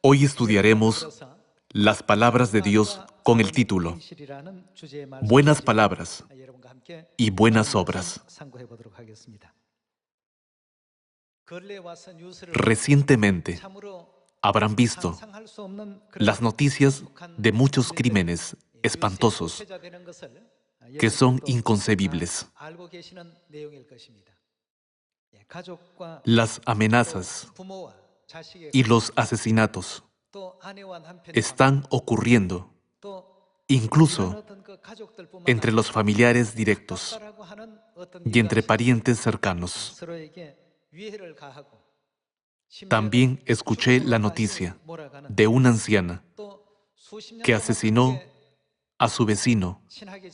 Hoy estudiaremos las palabras de Dios con el título Buenas palabras y buenas obras. Recientemente habrán visto las noticias de muchos crímenes espantosos que son inconcebibles. Las amenazas y los asesinatos están ocurriendo incluso entre los familiares directos y entre parientes cercanos. También escuché la noticia de una anciana que asesinó a su vecino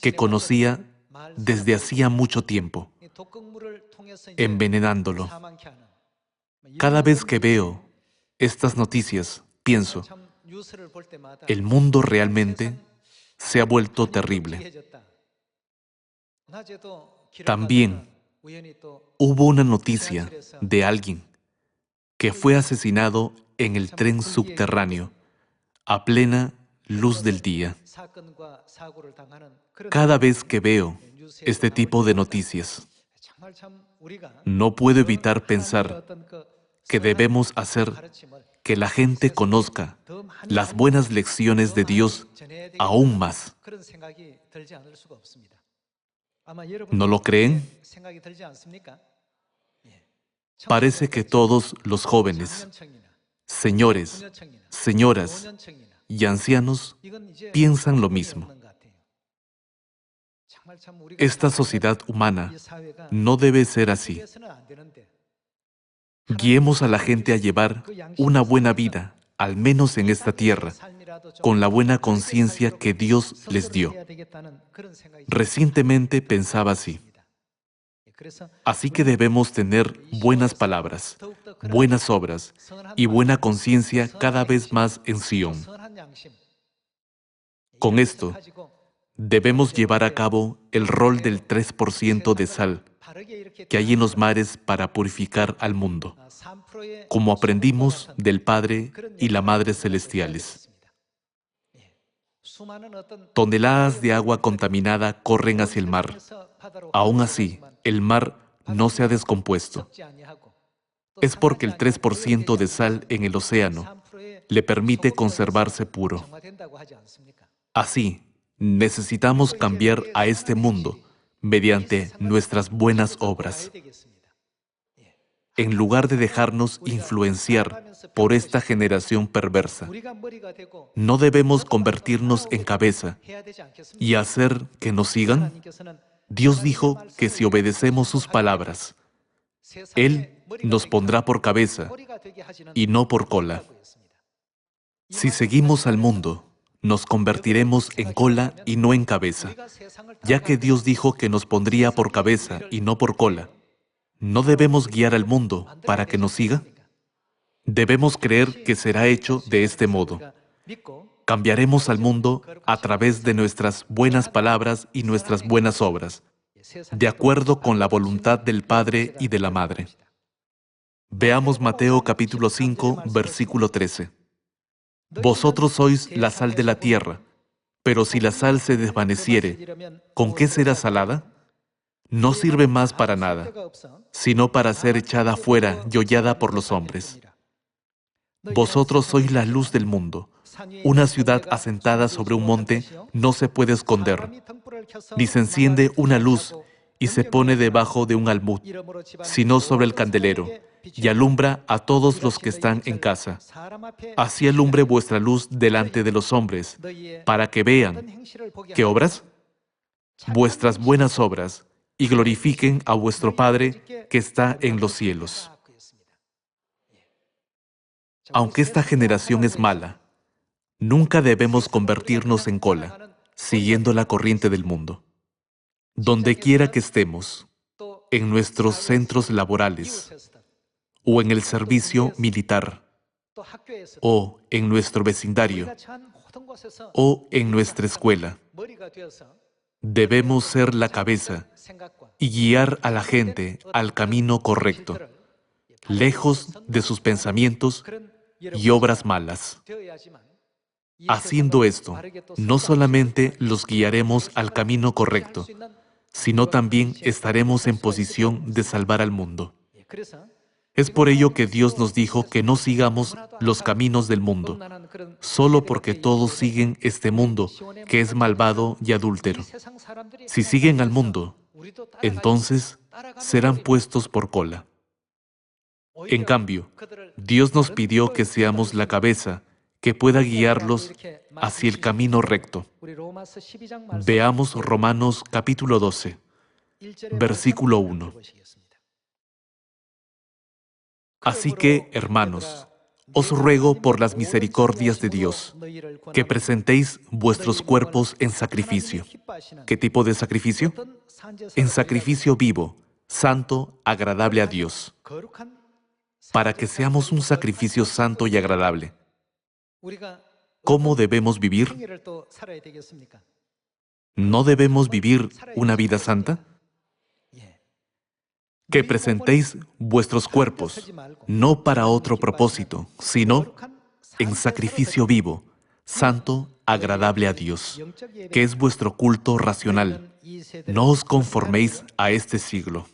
que conocía desde hacía mucho tiempo, envenenándolo. Cada vez que veo estas noticias, pienso, el mundo realmente se ha vuelto terrible. También hubo una noticia de alguien que fue asesinado en el tren subterráneo a plena luz del día. Cada vez que veo este tipo de noticias, no puedo evitar pensar que debemos hacer que la gente conozca las buenas lecciones de Dios aún más. ¿No lo creen? Parece que todos los jóvenes, señores, señoras y ancianos piensan lo mismo. Esta sociedad humana no debe ser así. Guiemos a la gente a llevar una buena vida, al menos en esta tierra, con la buena conciencia que Dios les dio. Recientemente pensaba así. Así que debemos tener buenas palabras, buenas obras y buena conciencia cada vez más en Sion. Con esto, debemos llevar a cabo el rol del 3% de sal que hay en los mares para purificar al mundo, como aprendimos del Padre y la Madre celestiales. Toneladas de agua contaminada corren hacia el mar. Aún así, el mar no se ha descompuesto. Es porque el 3% de sal en el océano le permite conservarse puro. Así, necesitamos cambiar a este mundo mediante nuestras buenas obras. En lugar de dejarnos influenciar por esta generación perversa, no debemos convertirnos en cabeza y hacer que nos sigan. Dios dijo que si obedecemos sus palabras, Él nos pondrá por cabeza y no por cola. Si seguimos al mundo, nos convertiremos en cola y no en cabeza, ya que Dios dijo que nos pondría por cabeza y no por cola. ¿No debemos guiar al mundo para que nos siga? Debemos creer que será hecho de este modo. Cambiaremos al mundo a través de nuestras buenas palabras y nuestras buenas obras, de acuerdo con la voluntad del Padre y de la Madre. Veamos Mateo capítulo 5, versículo 13. Vosotros sois la sal de la tierra, pero si la sal se desvaneciere, ¿con qué será salada? No sirve más para nada, sino para ser echada fuera y hollada por los hombres. Vosotros sois la luz del mundo. Una ciudad asentada sobre un monte no se puede esconder, ni se enciende una luz y se pone debajo de un almud, sino sobre el candelero, y alumbra a todos los que están en casa. Así alumbre vuestra luz delante de los hombres, para que vean, ¿qué obras? Vuestras buenas obras, y glorifiquen a vuestro Padre que está en los cielos. Aunque esta generación es mala, nunca debemos convertirnos en cola, siguiendo la corriente del mundo. Donde quiera que estemos, en nuestros centros laborales, o en el servicio militar, o en nuestro vecindario, o en nuestra escuela, debemos ser la cabeza y guiar a la gente al camino correcto, lejos de sus pensamientos y obras malas. Haciendo esto, no solamente los guiaremos al camino correcto, sino también estaremos en posición de salvar al mundo. Es por ello que Dios nos dijo que no sigamos los caminos del mundo, solo porque todos siguen este mundo, que es malvado y adúltero. Si siguen al mundo, entonces serán puestos por cola. En cambio, Dios nos pidió que seamos la cabeza, que pueda guiarlos hacia el camino recto. Veamos Romanos capítulo 12, versículo 1. Así que, hermanos, os ruego por las misericordias de Dios, que presentéis vuestros cuerpos en sacrificio. ¿Qué tipo de sacrificio? En sacrificio vivo, santo, agradable a Dios, para que seamos un sacrificio santo y agradable. ¿Cómo debemos vivir? ¿No debemos vivir una vida santa? Que presentéis vuestros cuerpos, no para otro propósito, sino en sacrificio vivo, santo, agradable a Dios, que es vuestro culto racional. No os conforméis a este siglo.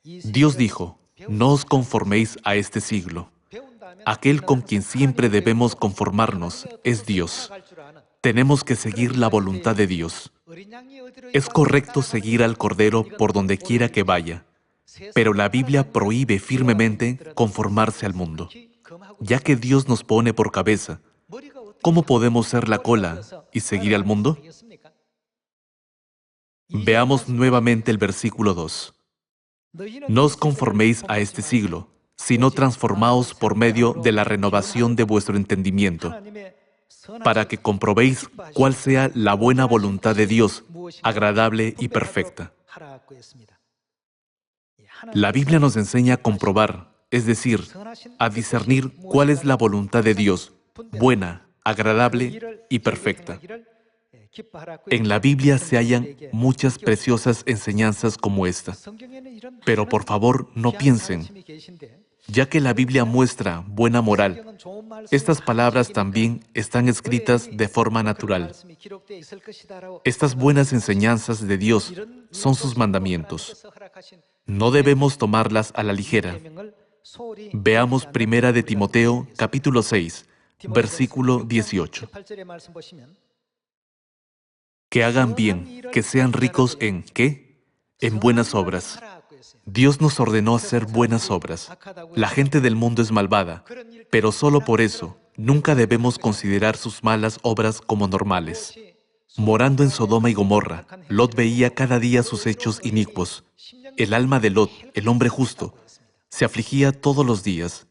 Dios dijo, no os conforméis a este siglo. Aquel con quien siempre debemos conformarnos es Dios. Tenemos que seguir la voluntad de Dios. Es correcto seguir al Cordero por donde quiera que vaya, pero la Biblia prohíbe firmemente conformarse al mundo. Ya que Dios nos pone por cabeza, ¿cómo podemos ser la cola y seguir al mundo? Veamos nuevamente el versículo 2. No os conforméis a este siglo, sino transformaos por medio de la renovación de vuestro entendimiento, para que comprobéis cuál sea la buena voluntad de Dios, agradable y perfecta. La Biblia nos enseña a comprobar, es decir, a discernir cuál es la voluntad de Dios, buena, agradable y perfecta. En la Biblia se hallan muchas preciosas enseñanzas como esta. Pero por favor, no piensen, ya que la Biblia muestra buena moral, estas palabras también están escritas de forma natural. Estas buenas enseñanzas de Dios son sus mandamientos. No debemos tomarlas a la ligera. Veamos 1 de Timoteo, capítulo 6, versículo 18. Que hagan bien, que sean ricos en, ¿qué? En buenas obras. Dios nos ordenó hacer buenas obras. La gente del mundo es malvada, pero solo por eso, nunca debemos considerar sus malas obras como normales. Morando en Sodoma y Gomorra, Lot veía cada día sus hechos inicuos. El alma de Lot, el hombre justo, se afligía todos los días.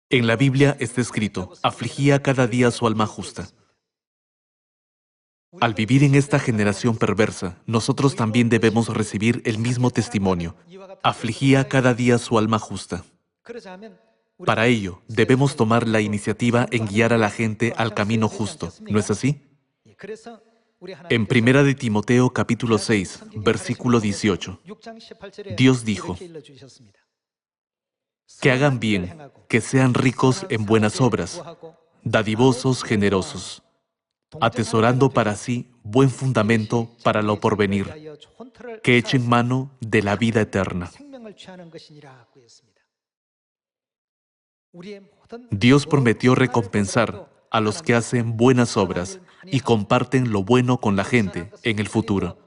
En la Biblia está escrito, afligía cada día su alma justa. Al vivir en esta generación perversa, nosotros también debemos recibir el mismo testimonio. Afligía cada día su alma justa. Para ello, debemos tomar la iniciativa en guiar a la gente al camino justo, ¿no es así? En 1 de Timoteo capítulo 6, versículo 18, Dios dijo, que hagan bien, que sean ricos en buenas obras, dadivosos, generosos, atesorando para sí buen fundamento para lo porvenir, que echen mano de la vida eterna. Dios prometió recompensar a los que hacen buenas obras y comparten lo bueno con la gente en el futuro.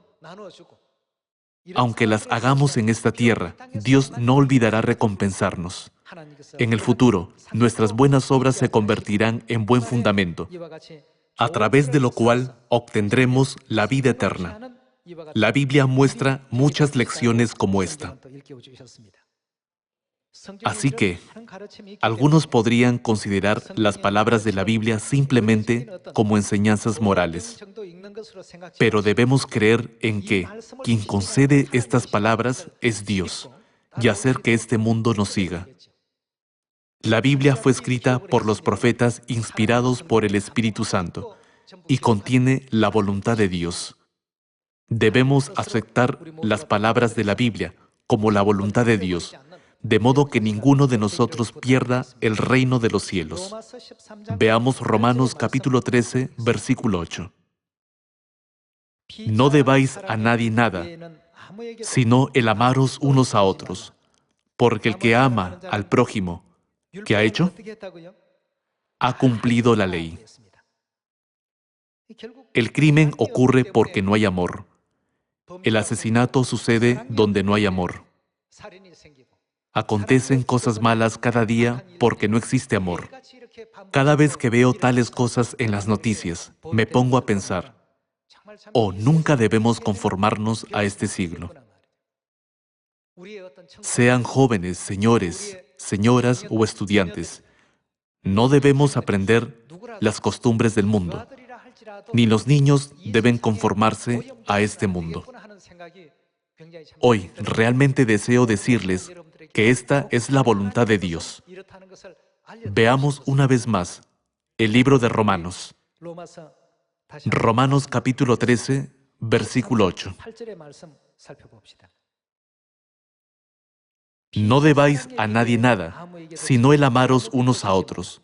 Aunque las hagamos en esta tierra, Dios no olvidará recompensarnos. En el futuro, nuestras buenas obras se convertirán en buen fundamento, a través de lo cual obtendremos la vida eterna. La Biblia muestra muchas lecciones como esta. Así que, algunos podrían considerar las palabras de la Biblia simplemente como enseñanzas morales. Pero debemos creer en que quien concede estas palabras es Dios y hacer que este mundo nos siga. La Biblia fue escrita por los profetas inspirados por el Espíritu Santo y contiene la voluntad de Dios. Debemos aceptar las palabras de la Biblia como la voluntad de Dios, de modo que ninguno de nosotros pierda el reino de los cielos. Veamos Romanos capítulo 13, versículo 8. No debáis a nadie nada, sino el amaros unos a otros, porque el que ama al prójimo, ¿qué ha hecho? Ha cumplido la ley. El crimen ocurre porque no hay amor. El asesinato sucede donde no hay amor. Acontecen cosas malas cada día porque no existe amor. Cada vez que veo tales cosas en las noticias, me pongo a pensar, nunca debemos conformarnos a este siglo. Sean jóvenes, señores, señoras o estudiantes, no debemos aprender las costumbres del mundo, ni los niños deben conformarse a este mundo. Hoy realmente deseo decirles que esta es la voluntad de Dios. Veamos una vez más el libro de Romanos. Romanos capítulo 13, versículo 8. No debáis a nadie nada, sino el amaros unos a otros,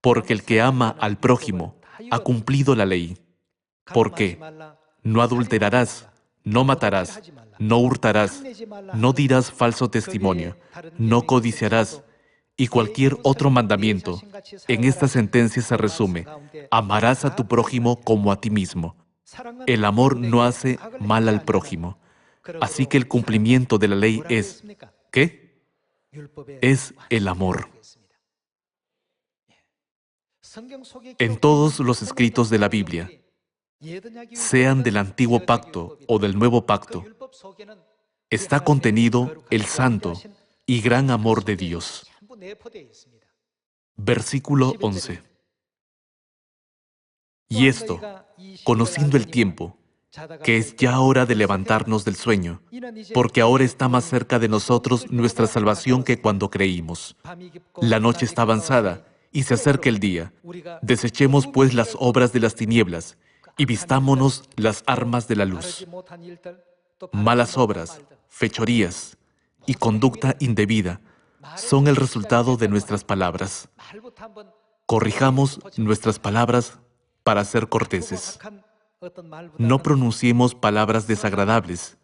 porque el que ama al prójimo ha cumplido la ley. Porque no adulterarás, no matarás, no hurtarás, no dirás falso testimonio, no codiciarás, y cualquier otro mandamiento. En esta sentencia se resume: amarás a tu prójimo como a ti mismo. El amor no hace mal al prójimo. Así que el cumplimiento de la ley es, ¿qué? Es el amor. En todos los escritos de la Biblia, sean del Antiguo Pacto o del Nuevo Pacto, está contenido el santo y gran amor de Dios. Versículo 11. Y esto, conociendo el tiempo, que es ya hora de levantarnos del sueño, porque ahora está más cerca de nosotros nuestra salvación que cuando creímos. La noche está avanzada y se acerca el día. Desechemos pues las obras de las tinieblas y vistámonos las armas de la luz. Malas obras, fechorías y conducta indebida son el resultado de nuestras palabras. Corrijamos nuestras palabras para ser corteses. No pronunciemos palabras desagradables,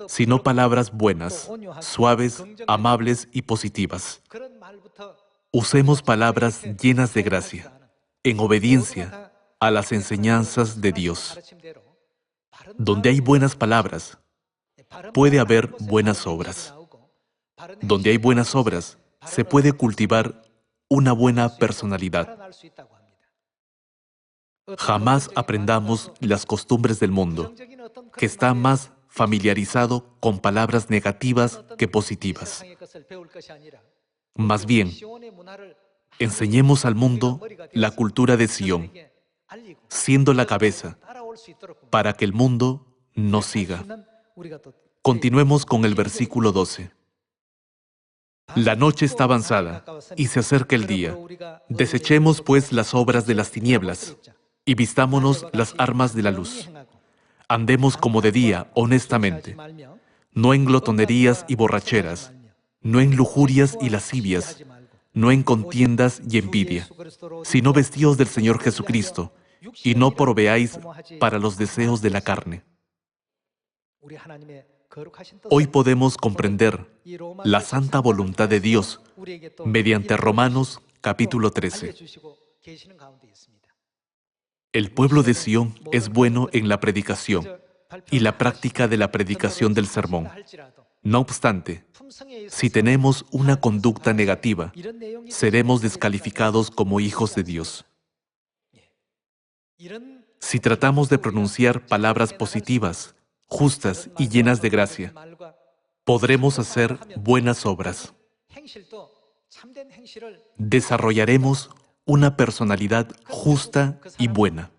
sino palabras buenas, suaves, amables y positivas. Usemos palabras llenas de gracia, en obediencia a las enseñanzas de Dios. Donde hay buenas palabras, puede haber buenas obras. Donde hay buenas obras, se puede cultivar una buena personalidad. Jamás aprendamos las costumbres del mundo, que está más familiarizado con palabras negativas que positivas. Más bien, enseñemos al mundo la cultura de Sión, siendo la cabeza, para que el mundo nos siga. Continuemos con el versículo 12. La noche está avanzada y se acerca el día. Desechemos pues las obras de las tinieblas y vistámonos las armas de la luz. Andemos como de día, honestamente, no en glotonerías y borracheras, no en lujurias y lascivias, no en contiendas y envidia, sino vestidos del Señor Jesucristo, y no proveáis para los deseos de la carne. Hoy podemos comprender la santa voluntad de Dios mediante Romanos capítulo 13. El pueblo de Sión es bueno en la predicación y la práctica de la predicación del sermón. No obstante, si tenemos una conducta negativa, seremos descalificados como hijos de Dios. Si tratamos de pronunciar palabras positivas, justas y llenas de gracia, podremos hacer buenas obras. Desarrollaremos una personalidad justa y buena.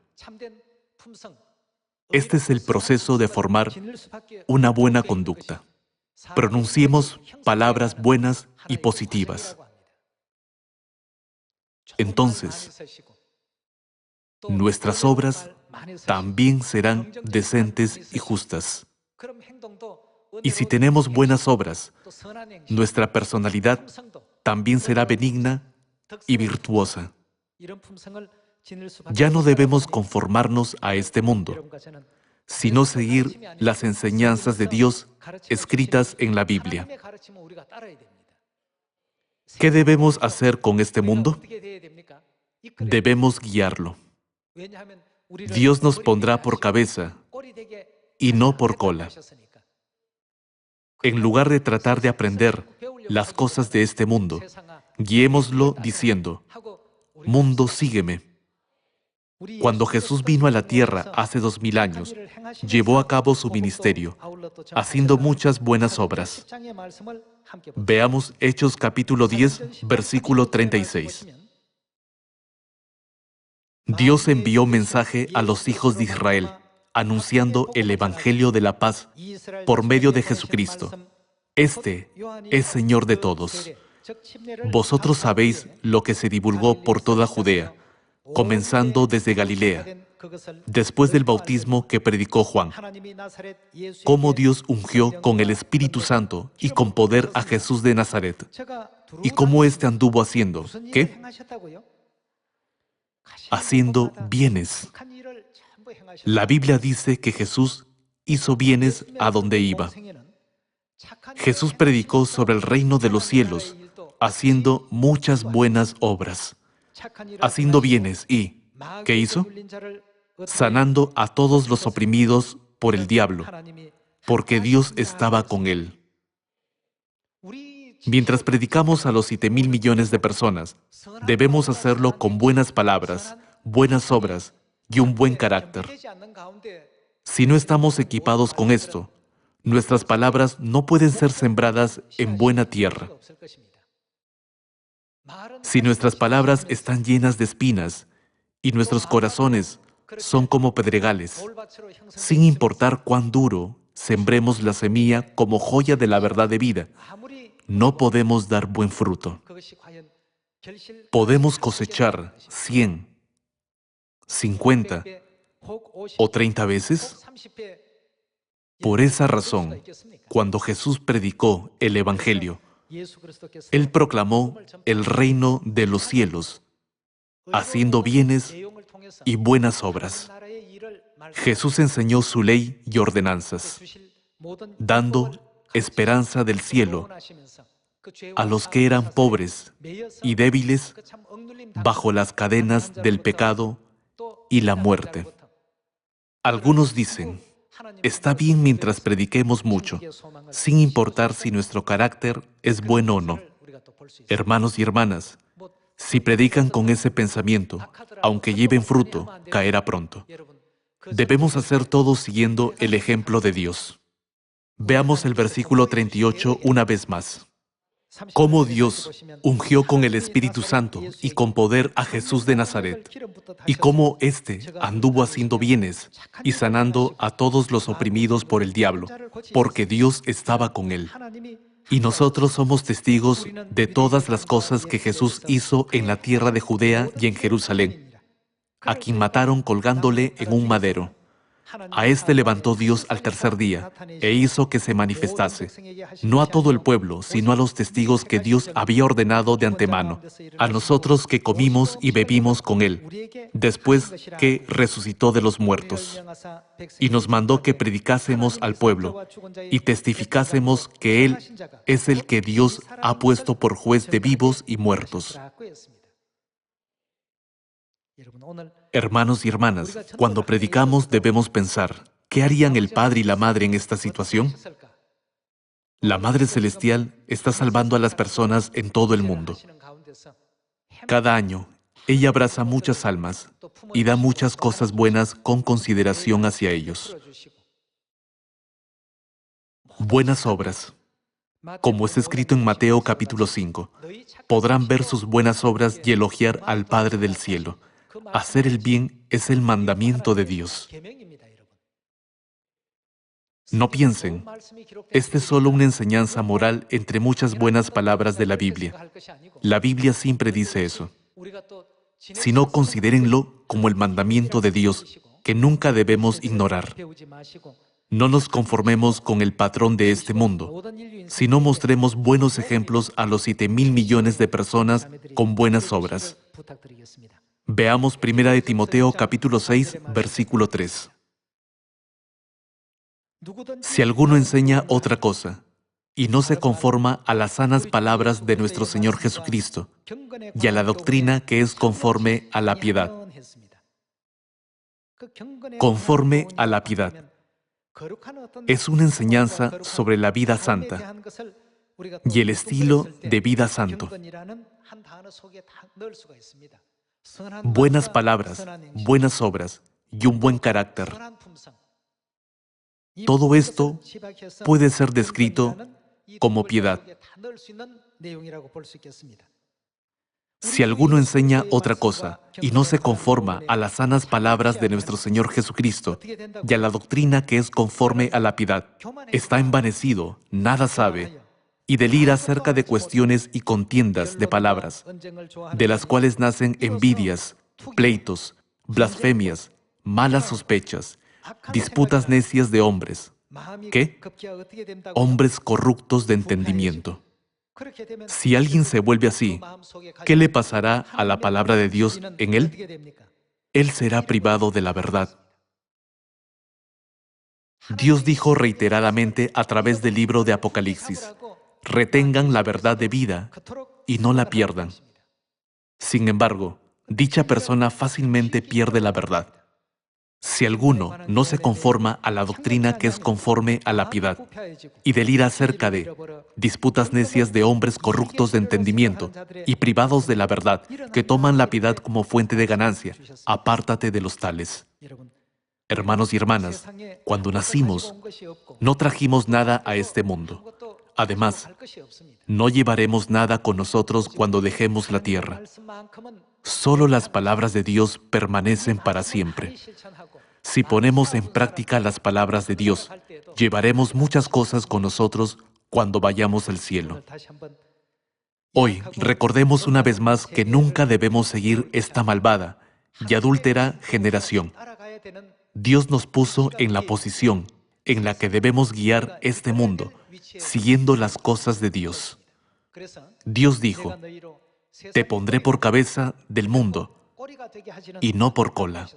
Este es el proceso de formar una buena conducta. Pronunciemos palabras buenas y positivas. Entonces, nuestras obras también serán decentes y justas. Y si tenemos buenas obras, nuestra personalidad también será benigna y virtuosa. Ya no debemos conformarnos a este mundo, sino seguir las enseñanzas de Dios escritas en la Biblia. ¿Qué debemos hacer con este mundo? Debemos guiarlo. Dios nos pondrá por cabeza y no por cola. En lugar de tratar de aprender las cosas de este mundo, guiémoslo diciendo: mundo, sígueme. Cuando Jesús vino a la tierra hace 2000 años, llevó a cabo su ministerio, haciendo muchas buenas obras. Veamos Hechos capítulo 10, versículo 36. Dios envió mensaje a los hijos de Israel, anunciando el Evangelio de la paz por medio de Jesucristo. Este es Señor de todos. Vosotros sabéis lo que se divulgó por toda Judea, comenzando desde Galilea, después del bautismo que predicó Juan, cómo Dios ungió con el Espíritu Santo y con poder a Jesús de Nazaret, y cómo éste anduvo haciendo, ¿qué? Haciendo bienes. La Biblia dice que Jesús hizo bienes a donde iba. Jesús predicó sobre el reino de los cielos, haciendo muchas buenas obras, haciendo bienes y, ¿qué hizo? Sanando a todos los oprimidos por el diablo, porque Dios estaba con él. Mientras predicamos a los 7,000 millones de personas, debemos hacerlo con buenas palabras, buenas obras y un buen carácter. Si no estamos equipados con esto, nuestras palabras no pueden ser sembradas en buena tierra. Si nuestras palabras están llenas de espinas y nuestros corazones son como pedregales, sin importar cuán duro sembremos la semilla como joya de la verdad de vida, no podemos dar buen fruto. Podemos cosechar 100, 50 o 30 veces. Por esa razón, cuando Jesús predicó el Evangelio, Él proclamó el reino de los cielos, haciendo bienes y buenas obras. Jesús enseñó su ley y ordenanzas, dando esperanza del cielo a los que eran pobres y débiles bajo las cadenas del pecado y la muerte. Algunos dicen: está bien mientras prediquemos mucho, sin importar si nuestro carácter es bueno o no. Hermanos y hermanas, si predican con ese pensamiento, aunque lleven fruto, caerá pronto. Debemos hacer todo siguiendo el ejemplo de Dios. Veamos el versículo 38 una vez más. Cómo Dios ungió con el Espíritu Santo y con poder a Jesús de Nazaret, y cómo éste anduvo haciendo bienes y sanando a todos los oprimidos por el diablo, porque Dios estaba con él. Y nosotros somos testigos de todas las cosas que Jesús hizo en la tierra de Judea y en Jerusalén, a quien mataron colgándole en un madero. A éste levantó Dios al tercer día e hizo que se manifestase, no a todo el pueblo, sino a los testigos que Dios había ordenado de antemano, a nosotros que comimos y bebimos con Él, después que resucitó de los muertos. Y nos mandó que predicásemos al pueblo y testificásemos que Él es el que Dios ha puesto por juez de vivos y muertos. Hermanos y hermanas, cuando predicamos debemos pensar: ¿qué harían el padre y la madre en esta situación? La Madre Celestial está salvando a las personas en todo el mundo. Cada año, ella abraza muchas almas y da muchas cosas buenas con consideración hacia ellos. Buenas obras. Como está escrito en Mateo capítulo 5, podrán ver sus buenas obras y elogiar al Padre del cielo. Hacer el bien es el mandamiento de Dios. No piensen, esta es solo una enseñanza moral entre muchas buenas palabras de la Biblia. La Biblia siempre dice eso. Sino considérenlo como el mandamiento de Dios, que nunca debemos ignorar. No nos conformemos con el patrón de este mundo, sino mostremos buenos ejemplos a los 7.000 millones de personas con buenas obras. Veamos 1 de Timoteo capítulo 6, versículo 3. Si alguno enseña otra cosa, y no se conforma a las sanas palabras de nuestro Señor Jesucristo, y a la doctrina que es conforme a la piedad. Conforme a la piedad. Es una enseñanza sobre la vida santa y el estilo de vida santo. Buenas palabras, buenas obras y un buen carácter. Todo esto puede ser descrito como piedad. Si alguno enseña otra cosa y no se conforma a las sanas palabras de nuestro Señor Jesucristo y a la doctrina que es conforme a la piedad, está envanecido, nada sabe, y delira acerca de cuestiones y contiendas de palabras, de las cuales nacen envidias, pleitos, blasfemias, malas sospechas, disputas necias de hombres. ¿Qué? Hombres corruptos de entendimiento. Si alguien se vuelve así, ¿qué le pasará a la palabra de Dios en él? Él será privado de la verdad. Dios dijo reiteradamente a través del libro de Apocalipsis: retengan la verdad de vida y no la pierdan. Sin embargo, dicha persona fácilmente pierde la verdad. Si alguno no se conforma a la doctrina que es conforme a la piedad y delira acerca de disputas necias de hombres corruptos de entendimiento y privados de la verdad, que toman la piedad como fuente de ganancia, apártate de los tales. Hermanos y hermanas, cuando nacimos, no trajimos nada a este mundo. Además, no llevaremos nada con nosotros cuando dejemos la tierra. Solo las palabras de Dios permanecen para siempre. Si ponemos en práctica las palabras de Dios, llevaremos muchas cosas con nosotros cuando vayamos al cielo. Hoy, recordemos una vez más que nunca debemos seguir esta malvada y adúltera generación. Dios nos puso en la posición en la que debemos guiar este mundo, siguiendo las cosas de Dios. Dios dijo: te pondré por cabeza del mundo y no por cola.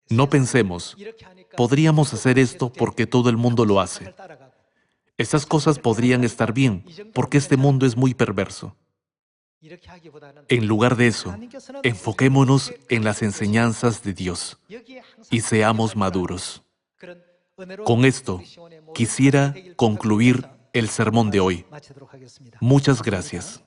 No pensemos, podríamos hacer esto porque todo el mundo lo hace. Esas cosas podrían estar bien, porque este mundo es muy perverso. En lugar de eso, enfoquémonos en las enseñanzas de Dios y seamos maduros. Con esto, quisiera concluir el sermón de hoy. Muchas gracias.